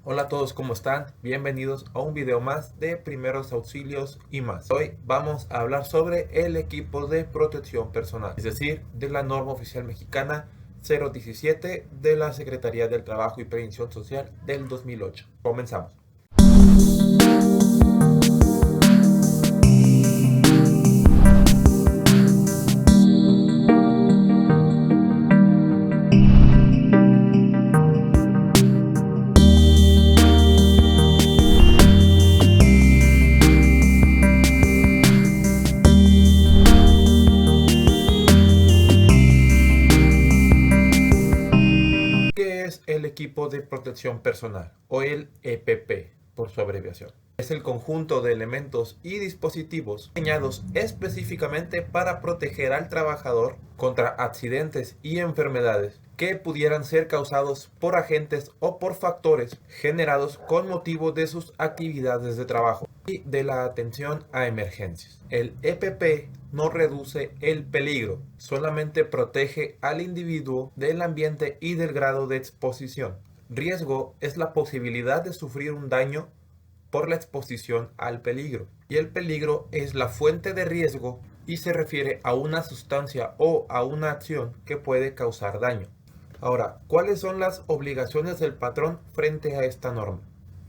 Hola a todos, ¿cómo están? Bienvenidos a un video más de primeros auxilios y más. Hoy vamos a hablar sobre el equipo de protección personal, es decir, de la norma oficial mexicana 017 de la Secretaría del Trabajo y Previsión Social del 2008. Comenzamos. ¿Qué es el equipo de protección personal o el EPP por su abreviación? Es el conjunto de elementos y dispositivos diseñados específicamente para proteger al trabajador contra accidentes y enfermedades que pudieran ser causados por agentes o por factores generados con motivo de sus actividades de trabajo y de la atención a emergencias. El EPP no reduce el peligro, solamente protege al individuo del ambiente y del grado de exposición. Riesgo es la posibilidad de sufrir un daño por la exposición al peligro. Y el peligro es la fuente de riesgo y se refiere a una sustancia o a una acción que puede causar daño. Ahora, ¿cuáles son las obligaciones del patrón frente a esta norma?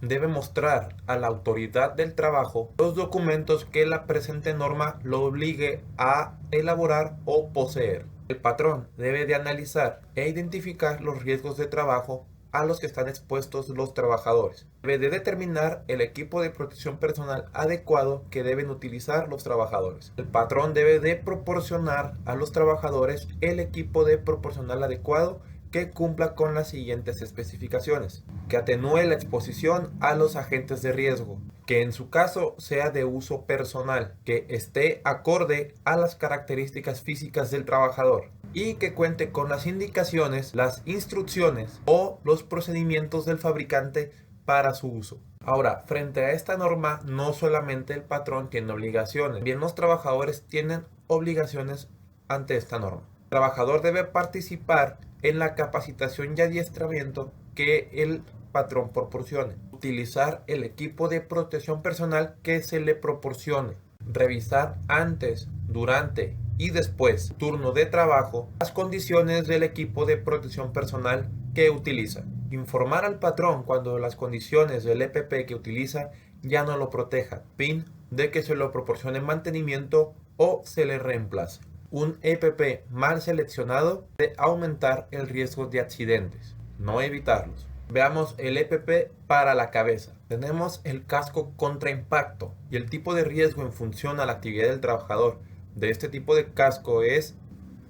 Debe mostrar a la autoridad del trabajo los documentos que la presente norma lo obligue a elaborar o poseer. El patrón debe de analizar e identificar los riesgos de trabajo a los que están expuestos los trabajadores. Debe de determinar el equipo de protección personal adecuado que deben utilizar los trabajadores. El patrón debe de proporcionar a los trabajadores el equipo de proporcional adecuado que cumpla con las siguientes especificaciones: que atenúe la exposición a los agentes de riesgo, que en su caso sea de uso personal, que esté acorde a las características físicas del trabajador y que cuente con las indicaciones, las instrucciones o los procedimientos del fabricante para su uso. Ahora, frente a esta norma, no solamente el patrón tiene obligaciones, también los trabajadores tienen obligaciones ante esta norma. El trabajador debe participar en la capacitación y adiestramiento que el patrón proporcione, utilizar el equipo de protección personal que se le proporcione, revisar antes, durante y después turno de trabajo las condiciones del equipo de protección personal que utiliza, informar al patrón cuando las condiciones del EPP que utiliza ya no lo protejan, fin de que se lo proporcione mantenimiento o se le reemplace. Un EPP mal seleccionado puede aumentar el riesgo de accidentes, no evitarlos. Veamos el EPP para la cabeza. Tenemos el casco contra impacto y el tipo de riesgo en función a la actividad del trabajador de este tipo de casco es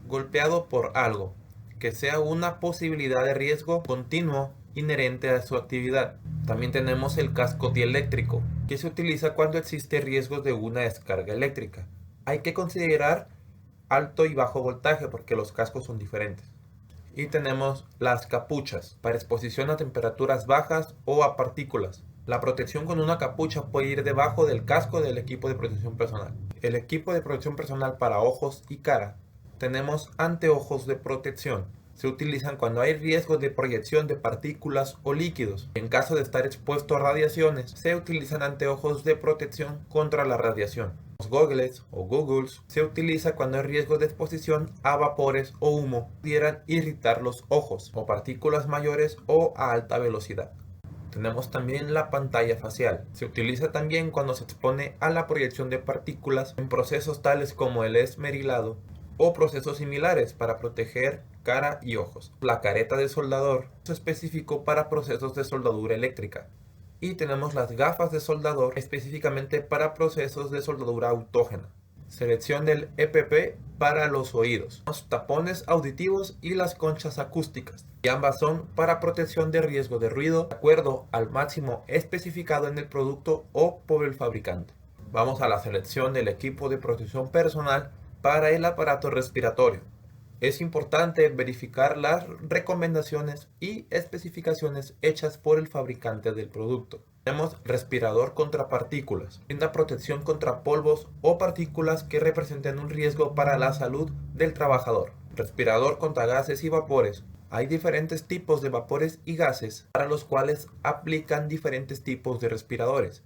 golpeado por algo, que sea una posibilidad de riesgo continuo inherente a su actividad. También tenemos el casco dieléctrico, que se utiliza cuando existe riesgo de una descarga eléctrica. Hay que considerar alto y bajo voltaje porque los cascos son diferentes. Y tenemos las capuchas para exposición a temperaturas bajas o a partículas. La protección con una capucha puede ir debajo del casco del equipo de protección personal. El equipo de protección personal para ojos y cara. Tenemos anteojos de protección. Se utilizan cuando hay riesgo de proyección de partículas o líquidos. En caso de estar expuesto a radiaciones, se utilizan anteojos de protección contra la radiación. Los goggles o goggles se utiliza cuando hay riesgo de exposición a vapores o humo que pudieran irritar los ojos o partículas mayores o a alta velocidad. Tenemos también la pantalla facial. Se utiliza también cuando se expone a la proyección de partículas en procesos tales como el esmerilado o procesos similares para proteger cara y ojos. La careta de soldador es específico para procesos de soldadura eléctrica. Y tenemos las gafas de soldador específicamente para procesos de soldadura autógena. Selección del EPP para los oídos, los tapones auditivos y las conchas acústicas. Y ambas son para protección de riesgo de ruido de acuerdo al máximo especificado en el producto o por el fabricante. Vamos a la selección del equipo de protección personal para el aparato respiratorio. Es importante verificar las recomendaciones y especificaciones hechas por el fabricante del producto. Tenemos respirador contra partículas. Brinda protección contra polvos o partículas que representen un riesgo para la salud del trabajador. Respirador contra gases y vapores. Hay diferentes tipos de vapores y gases para los cuales aplican diferentes tipos de respiradores.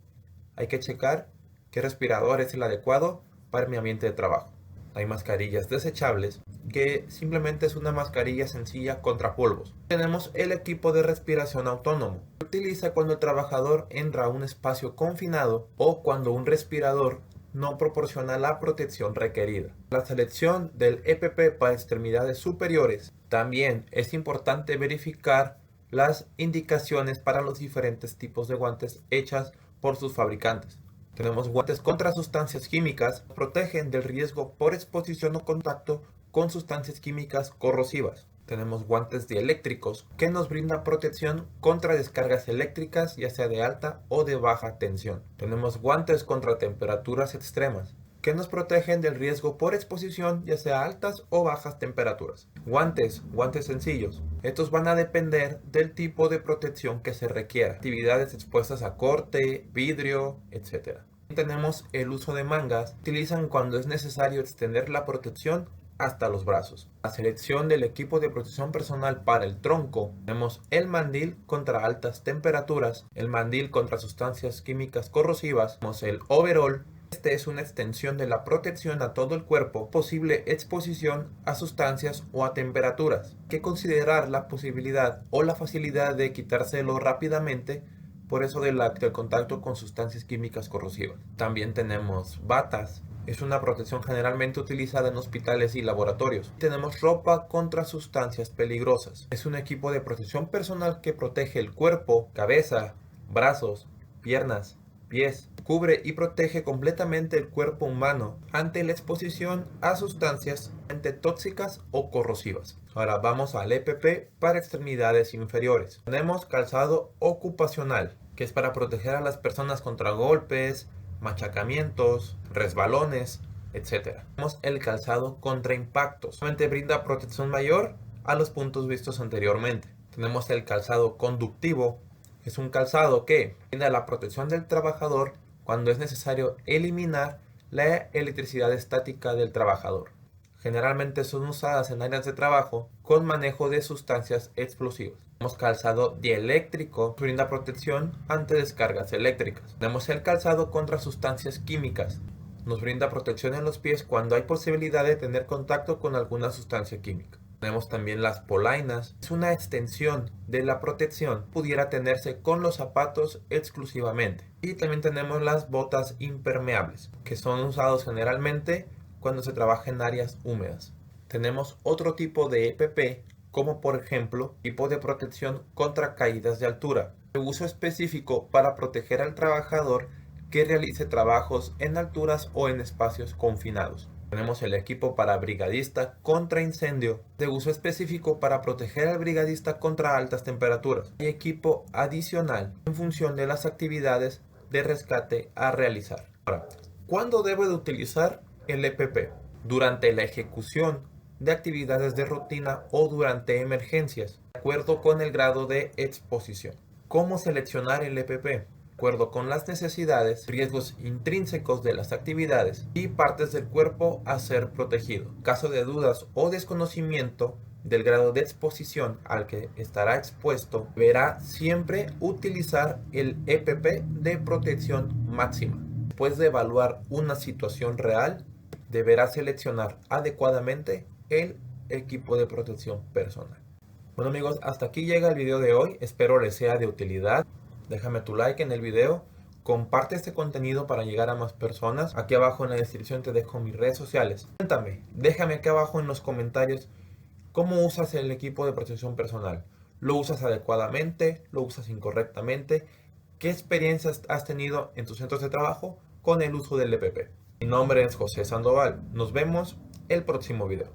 Hay que checar qué respirador es el adecuado para mi ambiente de trabajo. Hay mascarillas desechables que simplemente es una mascarilla sencilla contra polvos. Tenemos el equipo de respiración autónomo. Se utiliza cuando el trabajador entra a un espacio confinado o cuando un respirador no proporciona la protección requerida. La selección del EPP para extremidades superiores. También es importante verificar las indicaciones para los diferentes tipos de guantes hechas por sus fabricantes. Tenemos guantes contra sustancias químicas que protegen del riesgo por exposición o contacto con sustancias químicas corrosivas. Tenemos guantes dieléctricos que nos brindan protección contra descargas eléctricas, ya sea de alta o de baja tensión. Tenemos guantes contra temperaturas extremas que nos protegen del riesgo por exposición, ya sea altas o bajas temperaturas. Guantes sencillos. Estos van a depender del tipo de protección que se requiera. Actividades expuestas a corte, vidrio, etc. Tenemos el uso de mangas. Utilizan cuando es necesario extender la protección hasta los brazos. La selección del equipo de protección personal para el tronco. Tenemos el mandil contra altas temperaturas, el mandil contra sustancias químicas corrosivas, tenemos el overall. Este es una extensión de la protección a todo el cuerpo, posible exposición a sustancias o a temperaturas. Hay que considerar la posibilidad o la facilidad de quitárselo rápidamente, por eso del contacto con sustancias químicas corrosivas. También tenemos batas. Es una protección generalmente utilizada en hospitales y laboratorios. Tenemos ropa contra sustancias peligrosas. Es un equipo de protección personal que protege el cuerpo, cabeza, brazos, piernas, pies. Cubre y protege completamente el cuerpo humano ante la exposición a sustancias tóxicas o corrosivas. Ahora vamos al EPP para extremidades inferiores. Tenemos calzado ocupacional, que es para proteger a las personas contra golpes, machacamientos, resbalones, etc. Tenemos el calzado contra impactos. Solamente brinda protección mayor a los puntos vistos anteriormente. Tenemos el calzado conductivo. Es un calzado que brinda la protección del trabajador cuando es necesario eliminar la electricidad estática del trabajador. Generalmente son usadas en áreas de trabajo con manejo de sustancias explosivas. Tenemos calzado dieléctrico, que brinda protección ante descargas eléctricas. Tenemos el calzado contra sustancias químicas. Nos brinda protección en los pies cuando hay posibilidad de tener contacto con alguna sustancia química. Tenemos también las polainas. Es una extensión de la protección. Pudiera tenerse con los zapatos exclusivamente. Y también tenemos las botas impermeables, que son usados generalmente cuando se trabaja en áreas húmedas. Tenemos otro tipo de EPP, como por ejemplo, tipo de protección contra caídas de altura. De uso específico para proteger al trabajador que realice trabajos en alturas o en espacios confinados. Tenemos el equipo para brigadista contra incendio, de uso específico para proteger al brigadista contra altas temperaturas. Hay equipo adicional en función de las actividades de rescate a realizar. Ahora, ¿cuándo debo de utilizar el EPP? Durante la ejecución de actividades de rutina o durante emergencias, de acuerdo con el grado de exposición. ¿Cómo seleccionar el EPP? De acuerdo con las necesidades, riesgos intrínsecos de las actividades y partes del cuerpo a ser protegido. En caso de dudas o desconocimiento del grado de exposición al que estará expuesto, deberá siempre utilizar el EPP de protección máxima. Después de evaluar una situación real, deberá seleccionar adecuadamente el equipo de protección personal. Bueno amigos, hasta aquí llega el video de hoy. Espero les sea de utilidad. Déjame tu like en el video, comparte este contenido para llegar a más personas. Aquí abajo en la descripción te dejo mis redes sociales. Cuéntame, déjame aquí abajo en los comentarios cómo usas el equipo de protección personal. ¿Lo usas adecuadamente? ¿Lo usas incorrectamente? ¿Qué experiencias has tenido en tus centros de trabajo con el uso del EPP? Mi nombre es José Sandoval. Nos vemos el próximo video.